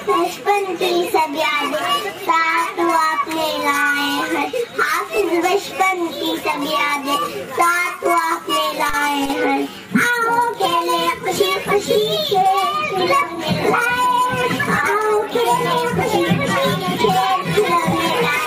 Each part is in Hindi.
बचपन की सब यादें साथ वो अपने लाए हैं। हाफिज बचपन की सब यादें साथ वो अपने लाए हैं। आओ खेले खुशी खुशी खेल खिलौने में लाए। आओ खेले खुशी खुशी खेल खिलौने में लाए।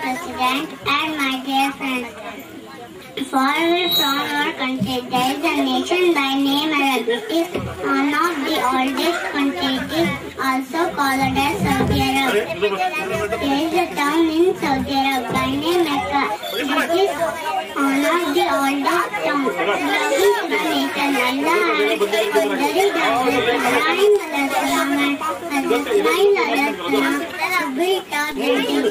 President and my dear friends, far away from our country there is a nation by name Arabia. It is one of the oldest countries, also called as Saudi Arabia. There is a town in Saudi Arabia by name Mecca. It is one of the oldest towns. Belonging to the nation Allah and Ibrahim to build a building.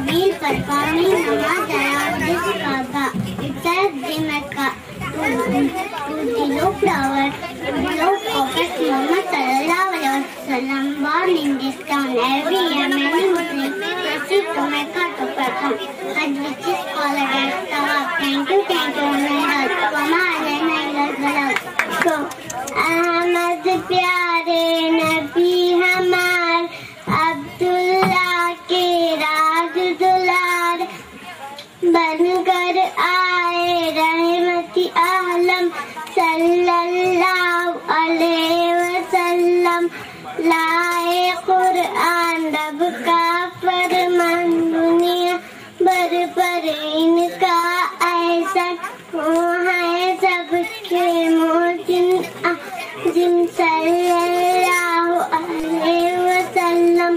While performing namaz around this Kaaba, it says the Mecca to the low flower, below Prophet Muhammad sallallahu alaihi wasallam born in this town. Every year many Muslims proceed to Mecca to perform Hajj, which is called as Tawaf. Thank you, Wama alayna illa al-balagh. So, Ahmad प्यारे नबी हमार अब्दुल्ला के राज दुलार बनकर आए रहमती आलम सल्लल्लाहु अलैहि वसल्लम। लाए कुरान रब का फरमान दुनिया भर पर इनका ऐसा है सबके मोहसिन जिन सल्लल्लाहु अलैहि वसल्लम।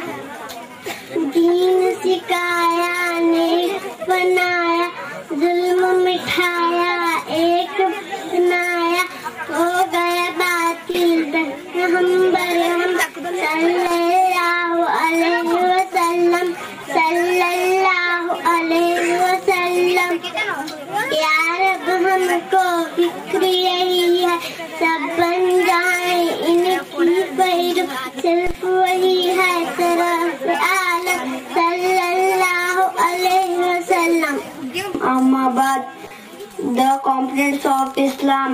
दीन सिखाया नेक बनाया जुल्म मिठाया एक बनाया हो गया बातिल हम बरहम सल्लल्लाहु अलैहि वसल्लम सल्लल्लाहु अलैहि वसल्लम। या रब हमको फिक्र यही है सब बन जाए इनकी पैर सिर्फ वही है तरफ आलम सल्लल्लाहु अलैहि वसल्lam। Ahmad, the components of Islam.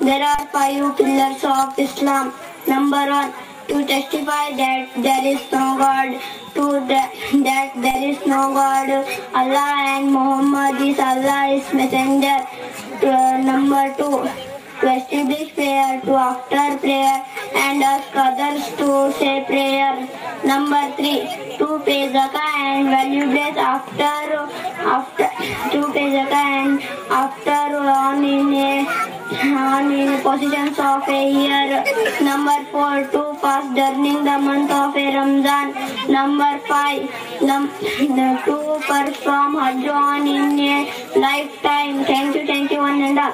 There are 5 pillars of Islam. Number 1, to testify that there is no God, that there is no God, Allah and Muhammad is Allah's messenger. Number 2, to establish prayer, to after prayer and ask others to say prayer. Number 3, to pay zakah and valuables after on in positions of a year. Number 4, to fast during the month of Ramzan. Number 5, to perform Hajj on in a lifetime. Thank you one and all.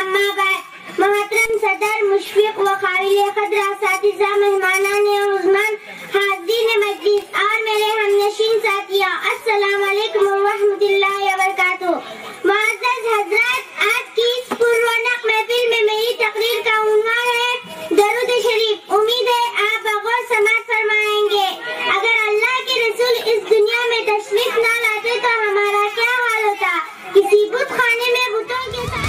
अम्मा बाद मोहतरम सदर मुशफिक व काबिल कदर असातिज़ा मेहमानान और उज़मान हाज़रीन मजलिस और मेरे हमनशीन साथियों अस्सलाम वालेकुम व रहमतुल्लाहि व बरकातुहू। मुअज़्ज़ज़ हज़रात, आज की इस पुररौनक महफिल में मेरी तकरीर का उन्वान है दरूद शरीफ। उम्मीद है आप बगौर समाअत फरमाएंगे। अगर अल्लाह के रसूल इस दुनिया में तशरीफ न लाते तो हमारा क्या हाल होता। किसी बुत खाने में बुतों के साथ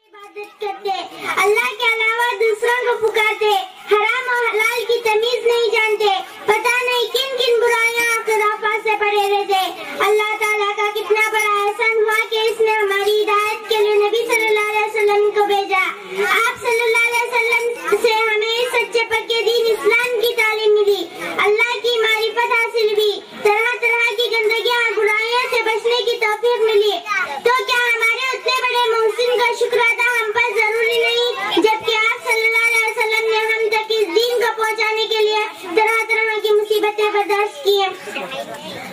इबादत करते, अल्लाह के अलावा दूसरों को पुकारते, हराम और हलाल की तमीज नहीं जानते, पता नहीं किन किन बुराइयां खुराफात से पड़े रहते। अल्लाह ताला का कितना बड़ा एहसान हुआ कि इसने हमारी हिदायत के लिए नबी सल्लल्लाहु अलैहि वसल्लम को भेजा। आप सल्लल्लाहु अलैहि वसल्लम से हमें इस सच्चे पक्के दीन इस्लाम की तालीम मिली, अल्लाह की मारिफत हासिल हुई, तरह तरह की गंदगियां और बुराइयों से बचने की तौफीक मिली। तो क्या हमारे उतने बड़े मोहसिन का शुक्र अदा हम पर जरूरी नहीं, जबकि आप सल्लल्लाहु अलैहि वसल्लम ने हम तक इस दीन को पहुंचाने के लिए तरह तरह की मुसीबतें बर्दाश्त की हैं।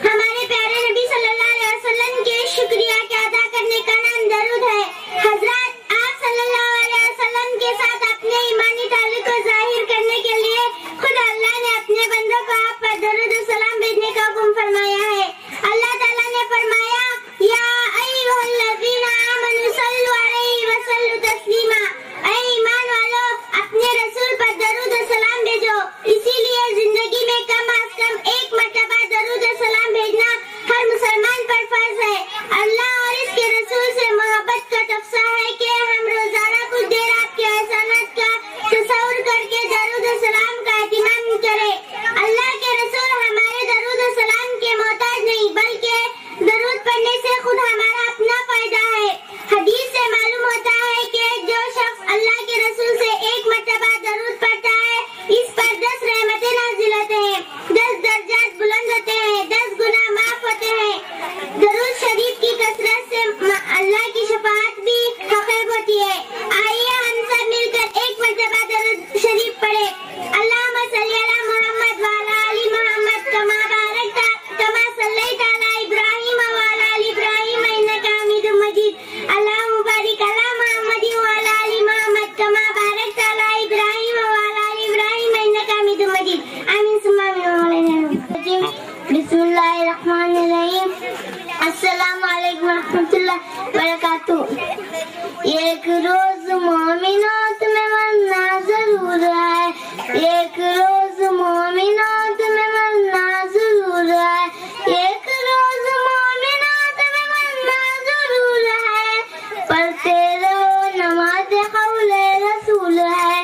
हमारे प्यारे नबी सल्लल्लाहु अलैहि वसल्लम के शुक्रिया के अदा करने का नाम दरूद है। हजरत, आप सल्लल्लाहु अलैहि वसल्लम के साथ अपने ईमानी ताल्लुक को जाहिर करने के लिए खुद अल्लाह ने अपने बंदों को आप पर दरूद और सलाम भेजने का हुक्म फरमाया है। अल्लाह ताला ने फरमाया, या अय्युहल्लज़ीना आमनू सल्लु अलैहि व सल्लु तस्लीमा। ऐ ईमान वालों, अपने रसूल पर दरूद और सलाम भेजो। इसीलिए जिंदगी में कम अज कम एक मर्तबा दरूद और सलाम भेजना हर मुसलमान पर फर्ज है। अल्लाह और इसके रसूल से मोहब्बत का तफसा है कि हम रोजाना कुछ देर आपके एहसानात का तसव्वुर करके दरूद और सलाम का एहतिमाम करें। अल्लाह के रसूल हमारे दरूद और सलाम के मोहताज नहीं, बल्कि दरूद पढ़ने से खुद हमारा अपना फायदा है। हदीस से मालूम होता है कि जो शख्स अल्लाह के रसूल से एक मर्तबा दरूद पढ़ता है, इस पर 10 रहमतें नाज़िल होते हैं, 10 दर्जात बुलंद होते हैं, 10 गुनाह माफ होते हैं। दरूद शरीफ की कसरत से अल्लाह की शफाअत भी हक़ीक़ होती है। आइए हम सब मिलकर एक मर्तबा दरूद शरीफ पढ़े। अल्लाहुम्मा सल्ली अला मुहम्मद व अला आलि मुहम्मद कमा बारकता कमा सल्लैता अला इब्राहीम व अला आलि इब्राहीम इन्नका हमीदुम मजीद। अल्लाहुम्मा बारिक अला मुहम्मद व अला आलि मुहम्मद कमा बारकता अला इब्राहीम व अला आलि इब्राहीम इन्नका हमीदुम मजीद। आमीन सुम्मा आमीन। बिस्मिल्लाहिर्रहमानिर्रहीम। अस्सलामु अलैकुम व रहमतुल्लाहि व बरकातुहू। एक रोज मोमिनो तुम्हें मरना जरूर है, एक रोज मोमिनो तुम्हें मरना जरूर है, एक रोज मोमिनो तुम्हें मरना जरूर है। पढ़ते रहो नमाज कौले रसूल है,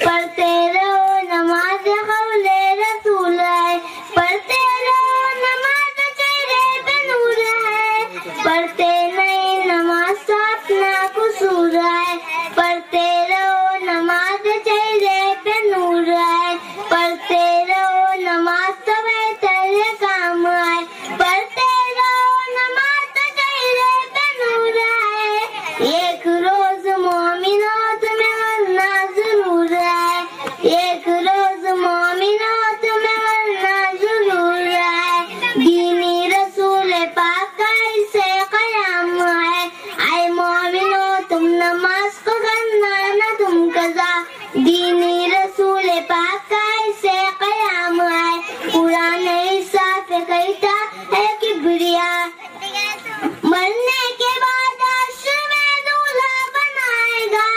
पढ़ते रहो नमाज कौले रसूल है, पढ़ते रहो नमाज चेहरे पे नूर है, पढ़ते नहीं नमाज तो अपना कसूर है, पढ़ते रहो नमाज चेहरे पे नूर है, पढ़ते रहो नमाज तो बेहतर काम है, पढ़ते रहो नमाज तो चेहरे पे नूर है। एक रोज मोमिनो तुम्हें मरना जरूर है, एक रोज मोमिनो तुम्हें मरना जरूर है। दीनी रसूल पाक का इससे कयाम है, आए मोमिनो तुम नमाज को करना न तुम कज़ा। दीनी रसूल पाक का इससे कयाम है, कुरान साफ कहता है किब्रिया। मरने के बाद अर्श में दूल्हा बनाएगा,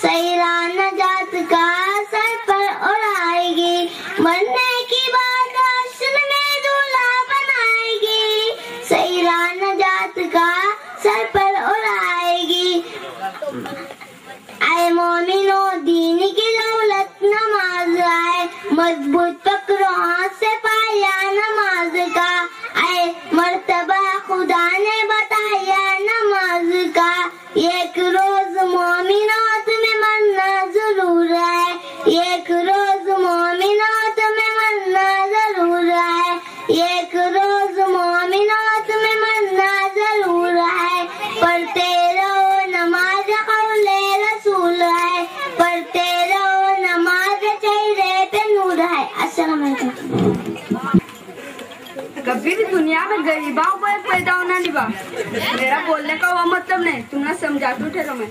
सैरा नजात का सर पर उड़ाएगी। मरने के बाद अर्श में दूल्हा बनाएगी, सैरा नजात का सर पर उड़ाएगी। आए मोमिनो दीन की दौलत नमाज है, मजबूत पकड़ो हाथ से पाया नमाज का। आए मर्तबा खुदा ने बताया नमाज का। एक रोज मोमिनो तुम्हें मरना जरूर है, एक रोज मोमिनो तुम्हें मरना जरूर है, एक रोज मोमिनो तुम्हें मरना जरूर है। पढ़ते रहो नमाज कौले रसूल है, पढ़ते रहो नमाज चेहरे पे नूर है। अस्सलाम वालेकुम। कभी भी दुनिया में गरीबाओं को एक पैदा होना नहीं बा। मेरा बोलने का वो मतलब नहीं, तुमने समझा तू ठहरो मैं।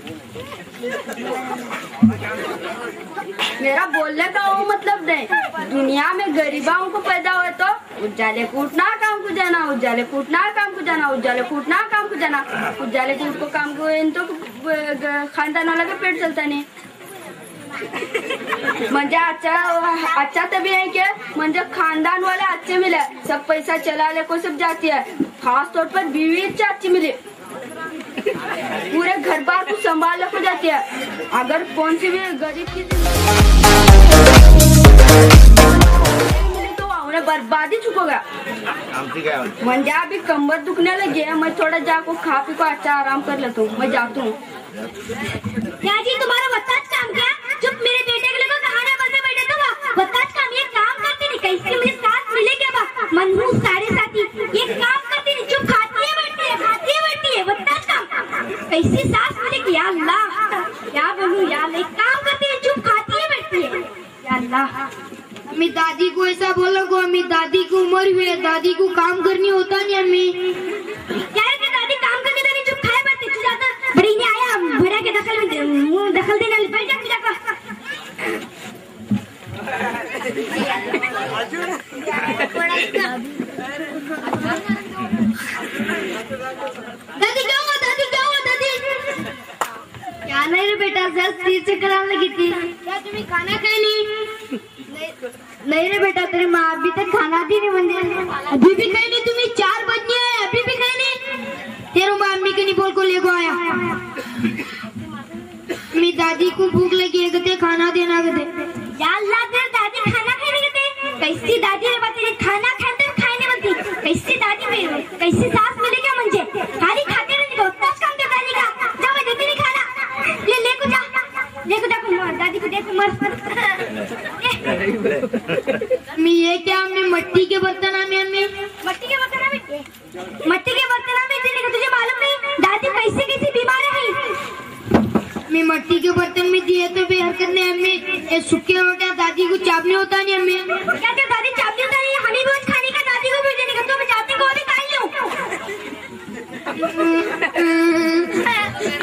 मेरा बोलने का वो मतलब नहीं, दुनिया में गरीबाओं को पैदा हुए तो उजाले कूटना काम को जाना, उजाले कूटना काम को जाना, उजाले कूटना काम को जाना, उजाले कूट को काम को इन तो खानदान वाला का पेट चलता नहीं। म्हणजे अच्छा तभी है कि म्हणजे खानदान वाले अच्छे मिले, सब पैसा चलाने को सब जाती है, खास तौर पर बीवी अच्छी मिली, पूरे घर बार को संभालने को जाती है। अगर कौन सी भी गरीब की तो उन्हें बर्बादी चुकोगा। म्हणजे अभी कमर दुखने लगी है, मैं थोड़ा जाको खा पी को अच्छा आराम कर लेता हूँ, मैं जाता हूँ। क्या जी तुम्हारा बताज काम क्या? चुप, मेरे बेटे के लिए कहाना बंदे बैठे तो बताज काम ये काम करती नहीं, कैसे मुझे साथ मिले क्या बा? मनहूस साढ़े साथी ये काम करती नहीं, चुप खाती है बैठती है बताज काम कैसी सास मिले कि या अल्लाह क्या बोलूं यार, एक काम करती है चुप खाती है बैठती है या अल्लाह। अम्मी दादी को ऐसा बोलो को, अम्मी दादी की उम्र हुई है, दादी को काम करनी होता नहीं। अम्मी क्या है कि दादी काम करने देनी, चुप खाए बैठती तू जाता बड़ी ने आया बड़ा के दखल देने बैठ जा पूजा का। दादी क्या हुआ दादी क्या नहीं रे बेटा, सर सिर से कराने लगी थी। क्या तुम्हें खाना खाए नहीं रे बेटा, तेरी माँ अभी तक खाना दी नहीं बंदे, अभी भी खाई नहीं? तुम्हें 4 बजे है अभी भी खाई नहीं? तेरे माँ अम्मी के नहीं बोल को ले को आया। मेरी दादी को भूख लगी है, गते खाना देना गते। या अल्लाह तेरी दादी खाना खाने गते, कैसी दादी है बता, खाना खाते खाने बनती, कैसी दादी में कैसी सास मिले क्या मुझे, खाली खाते नहीं को तब काम के दादी का जब मैं देती नहीं खाना, ले को जा दादी को देख मर। अम्मी ये क्या? अम्मी मट्टी के बर्तन में मट्टी के बर्तन में देने का तुझे मालूम नहीं? दादी कैसी बीमार है। मैं मट्टी के बर्तन में दिए तो बेहरकत नहीं। अम्मी ये सूखे रोटियां दादी को चापने होता नहीं। अम्मी क्या तेरी दादी चापने होता नहीं? हनी रोज खाने का दादी को भी देने का, तो मैं जाते को भी खा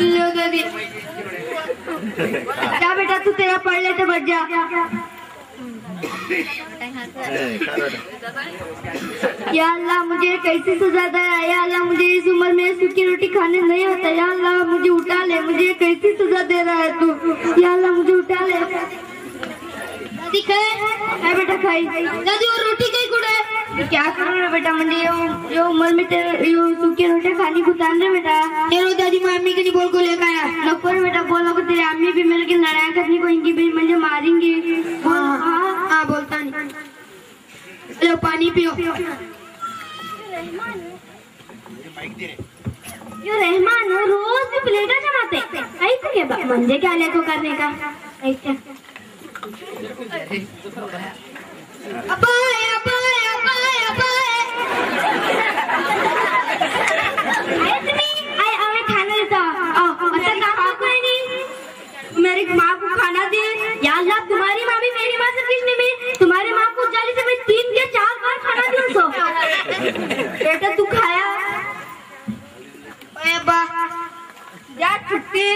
लो दादी। क्या बेटा तू तेरा पढ़ ले तो बढ़ जा। या अल्लाह मुझे कैसी सजा दे, या अल्लाह मुझे इस उम्र में सूखी रोटी खाने नहीं होता, या अल्लाह मुझे उठा ले, मुझे कैसी सजा दे रहा है तू, या अल्लाह मुझे उठा ले। दादी खाए बेटा खाई दादी, और रोटी कहीं कुड़ा है? क्या करूँ रे बेटा, मुझे यो उम्र में तेरे यो सूखी रोटी खाने को तान रे बेटा। तेरो दादी मैं अम्मी के नहीं बोल को लेकर आया। नको रे बेटा, बोलो को तेरी अम्मी भी मिल के लड़ाई करनी को, इनकी भी मुझे मारेंगी। हाँ बोलता नहीं। लो पानी पियो। यो रहमान रोज भी प्लेटा जमाते ऐसे के मंजे क्या ले को करने का ऐसे। अब्बा खाना देता मेरी माँ को खाना दे। या अल्लाह तुम्हारी माँ भी मेरी माँ से कुछ नहीं मिली, तुम्हारी माँ को जाली से मैं 3 या 4 बार खाना दी उसको। बेटा तू खाया? अब्बा या छुट्टी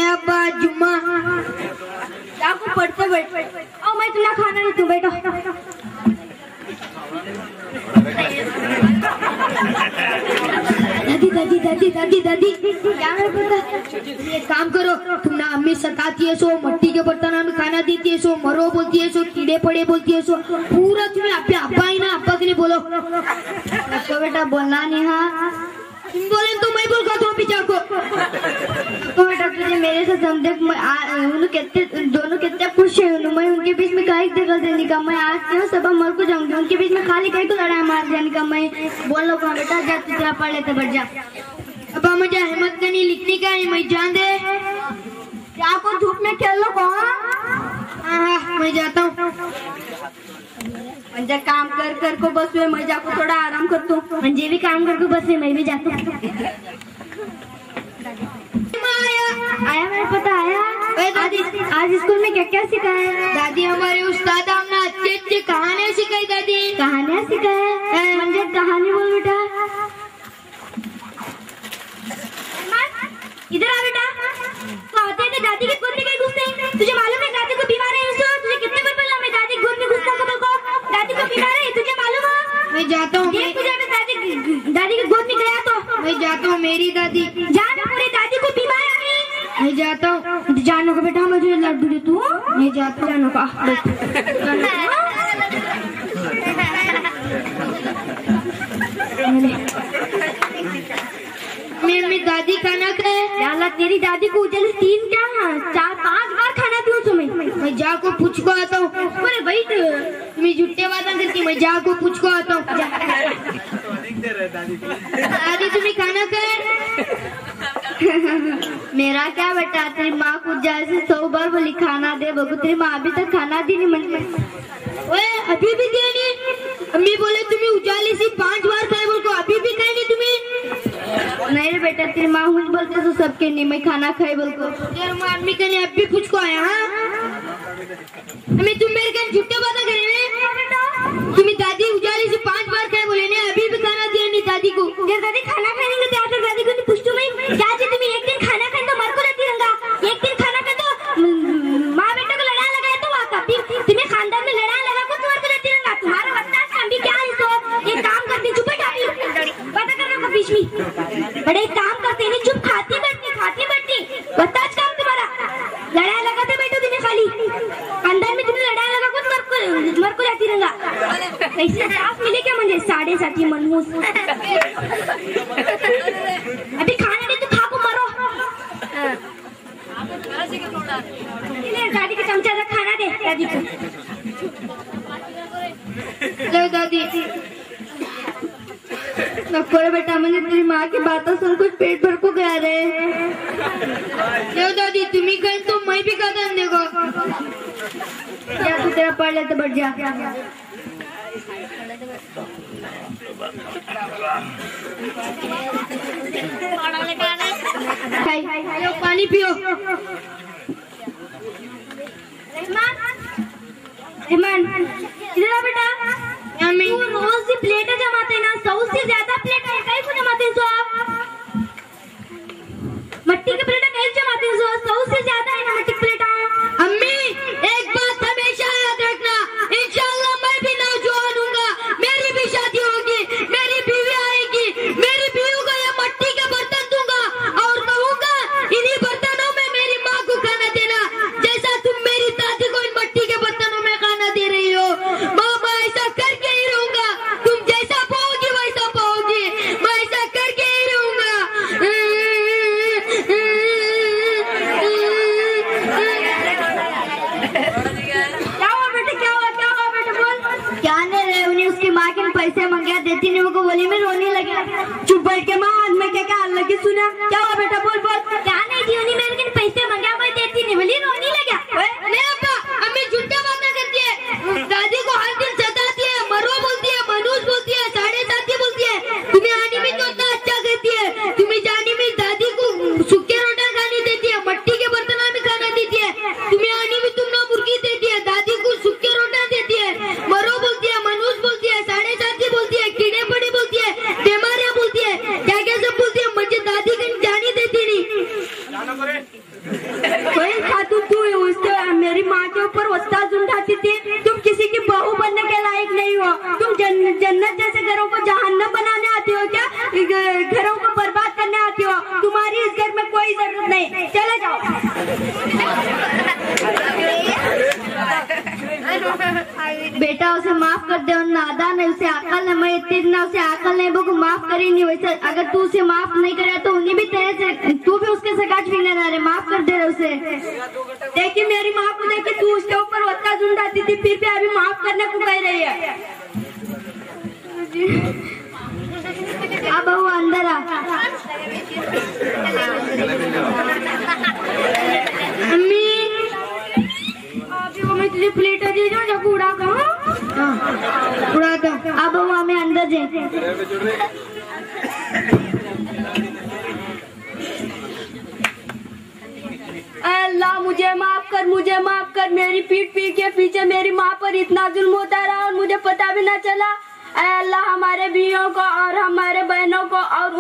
अब्बा जुम्मा या को पढ़ते बैठ और मैं तुम्हें खाना नहीं, तू बैठो। दादी क्या है पता? एक काम करो, तुम ना अम्मी सताती है सो, मट्टी के बर्तन में खाना देती है सो, मरो बोलती है सो, कीड़े पड़े बोलती है सो, पूरा तुम्हें अब्बा ही ना अब्बा के लिए बोलो। तो बेटा बोलना नहीं। हाँ तुम बोले तो मैं बोल तो पीछा को। तो बेटा तुझे मेरे से समझे, दोनों कितने खुश है, मैं उनके बीच में काहे दखल देने का, मैं आज क्यों सब मर को जाऊंगी, उनके बीच में खाली कहीं को लड़ाई मार जाने का। मैं बोल लो का बेटा जा तुझे पढ़ लेते बढ़ जा। अब्बा मुझे हिम्मत करनी लिखने का है, मैं जान दे क्या को धूप में खेल लो कौन। हाँ मैं जाता हूँ। मंजे काम कर को बस में मैं जाको थोड़ा आराम करता हूँ। मंजे भी काम कर को बस में मैं भी जाता हूँ। आया मेरे पता आया। आज स्कूल में क्या क्या सिखाया? दादी हमारे उस्ताद हमने अच्छे अच्छे कहानियाँ सिखाई। दादी कहानियाँ सिखाया? मैं जाता हूँ। देख तुझे अपनी दादी की गोद में गया तो मैं जाता हूँ। मेरी दादी जान पूरी दादी को बीमार आ गई। मैं जाता हूँ। जानो का बेटा मुझे लड्डू दे तू। मैं जाता हूँ। जानो का मेरी दादी खाना खाए। अल्लाह तेरी दादी को उजल 3 क्या 4 5 बार खाना दियो तुम्हें। मैं जाको पूछ को आता हूँ। अरे भाई तुम्हें झूठे बातें करती। मैं जाको पूछ को आता हूँ। दादी तुम्हें खाना खाए। मेरा क्या बेटा तेरी माँ को जैसे 100 बार बोली खाना दे बगु तेरी माँ अभी तक खाना दी नहीं मन। ओए अभी भी क्या नहीं। अम्मी बोले तुम्हें उजाले से 5 बार खाए बोल को अभी भी खाए नहीं तुम्हें। नहीं रे बेटा तेरी माँ हुई बोलते तो सबके नहीं मैं खाना खाए बोल को। यार मैं आदमी का नहीं अभी कुछ को आया। हाँ अम्मी तुम मेरे क्या झूठे बातें कर रहे हैं। तुम्हें दादी उजाले से 5 बार खाए बोले नहीं अभी भी खाना दिया नहीं दादी को। यार दादी खाना खाने के तो दादी को नहीं पूछती मैं क्या जी तुम्हें एक दिन खाना खाए तो मर को रहती रहूंगा। एक दिन खाना खाए तो माँ बेटा को लड़ा लगाए तो वाका तुम्हें खानदान में लड़ा लगा को मर को रहती रहूंगा। तुम्हारा वत्ता काम भी क्या है तो एक काम करती चुप पता करना बीच में बड़े काम करते नहीं चुप खाती बैठती वत्ता काम तुम्हारा लड़ा लगाते बैठो तुम्हें खाली खानदान में तुम्हें लड़ा लगा को मर को रहती रहूंगा। कैसे साफ मिले क्या मुझे 7.5 मनमूस अभी खाना दे तो खा को मरो। दादी का चमचा रख खाना दे दादी को। लो दादी नकोरे बेटा मैंने तेरी माँ की बातों सुन कुछ पेट भर को गया रे। लो दादी तुम्ही कहीं तो मैं भी खाता देखो। या तू तेरा पढ़ ले तो बढ़ जा। लो पानी पियो। रहमान इधर आ बेटा। तू रोज सी प्लेटें जमाते हैं ना 100 से ज्यादा प्लेट है कहीं को जमाते हैं तो मट्टी की प्लेटें कहीं जमाते हैं 100 से ज्यादा है ना मट्टी की प्लेटें। अम्मी एक बात हमेशा याद रखना इंशाल्लाह मैं भी नौजवान हूँगा। मेरी भी शादी होगी मेरी बीवी आएगी। मेरी बीवी को ये मट्टी के बर्तन दूंगा और कहूँगा इन्हीं बर्तनों में मेरी माँ को खाना देना जैसा तुम मेरी दादी को इन मट्टी के बर्तनों में खाना दे रही हो। माँ मैं ऐसा करके ही रहूंगा। तुम जैसा पाओगी वैसा पाओगी। मैं ऐसा करके ही रहूंगा। क्या हुआ बेटा बोल। क्या नहीं रहे उन्हें उसकी माँ के पैसे मांगे देती नहीं वो बोली में रोने लगे। चुप बैठ के माँ आज मैं क्या हाल लगी सुना। क्या हुआ बेटा बोल क्या नहीं थी उन्हें मेरे पैसे मांगे मैं देती नहीं बोली रोने लगा। नहीं अब्बा अम्मी झूठा बातें करती है। दादी को हर दिन सताती है मरो बोलती है मनुष्य बोलती है 7.5 बोलती है। तुम्हें आने में तो इतना अच्छा कहती है। तुम्हें जाने में दादी को सूखे रोटा खाने देती है मट्टी के बर्तनों में खाना देती है। तुम्हें आने में तुम ना मुर्गी देती है दादी को सूखे रोटा देती है। मरो बोलती है मनुष्य बोलती है 7.5 बोलती है कीड़े पड़े बोलती है बीमारियां बोलती है क्या क्या सब बोलती है। मुझे दादी कहीं जाने देती नहीं। वही खातू तू मेरी माँ के ऊपर उस्ताद उठाती थी। तुम किसी की बहू बनने के लायक नहीं हो। तुम जन्नत जैसे घरों को जहन्नम बनाने आती हो क्या घरों को बर्बाद करने आती हो। तुम्हारी इस घर में कोई जरूरत नहीं चले जाओ। बेटा उसे माफ कर दे नादान है उसे अकल है मैं इतनी ना उसे अकल नहीं वो माफ करी नहीं। वैसे अगर तू उसे माफ नहीं करे तो उन्हें भी तेरे से तू भी उसके सगा छीनने ना रहे माफ कर दे रहे उसे। देखिए मेरी माँ को देखिए तू उसके ऊपर वत्ता झुंडाती थी फिर भी अभी माफ करने को कह रही है। अब वो अंदर आ। अम्मी अभी वो मैं तुझे प्लेट दे जाऊँ जब उड़ा कहाँ उड़ा दो। अब वो हमें अंदर जाए। अल्लाह मुझे माफ कर मेरी पीठ के पीछे मेरी माँ पर इतना जुल्म होता रहा और मुझे पता भी ना चला। अल्लाह हमारे बीवियों को और हमारे बहनों को और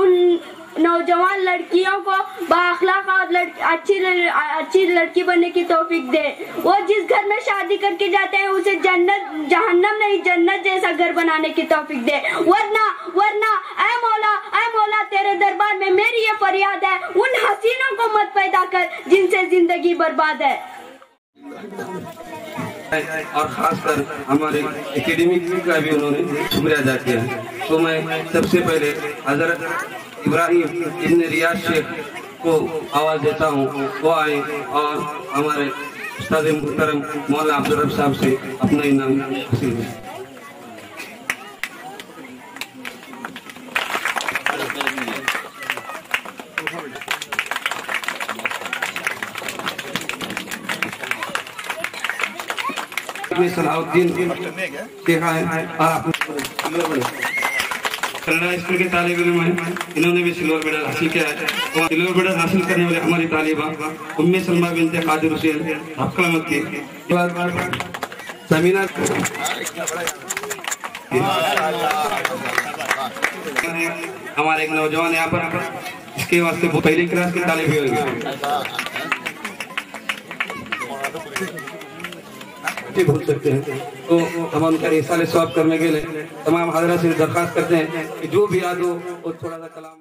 नौजवान लड़कियों को बाअखलाक और अच्छी लड़की बनने की तौफीक दे। वो जिस घर में शादी करके जाते हैं उसे जन्नत जहन्नम नहीं जन्नत जैसा घर बनाने की तौफीक दे। वरना ऐ मौला तेरे दरबार में मेरी ये फरियाद है, उन हसीनों को मत पैदा कर जिनसे जिंदगी बर्बाद है। और खासकर हमारे एकेडमिक का भी उन्होंने शुक्रिया अदा किया है। तो मैं सबसे पहले हजरत इब्राहिम इब्न रियाज शेख को आवाज देता हूँ, वो आए और हमारे उस्ताद मुहतरम मौला अब्दुल रब साहब से अपना इनाम हासिल है। सलाहुद्दीन देखा है और कन्नड़ा स्कूल के तालिब इल्म हैं, इन्होंने भी सिल्वर मेडल हासिल किया है। और सिल्वर मेडल हासिल करने वाले हमारी तालिबा उम्मे सलमा बिनते कादिर हुसैन हफ्कलामत की समीना हमारे एक नौजवान यहाँ पर इसके वास्ते पहली क्लास के तालिब होंगे भूल सकते हैं। तो हम उनका इसाले स्वाब करने के लिए तमाम हजरात से दरखास्त करते हैं कि जो भी याद हो वो थोड़ा सा कलाम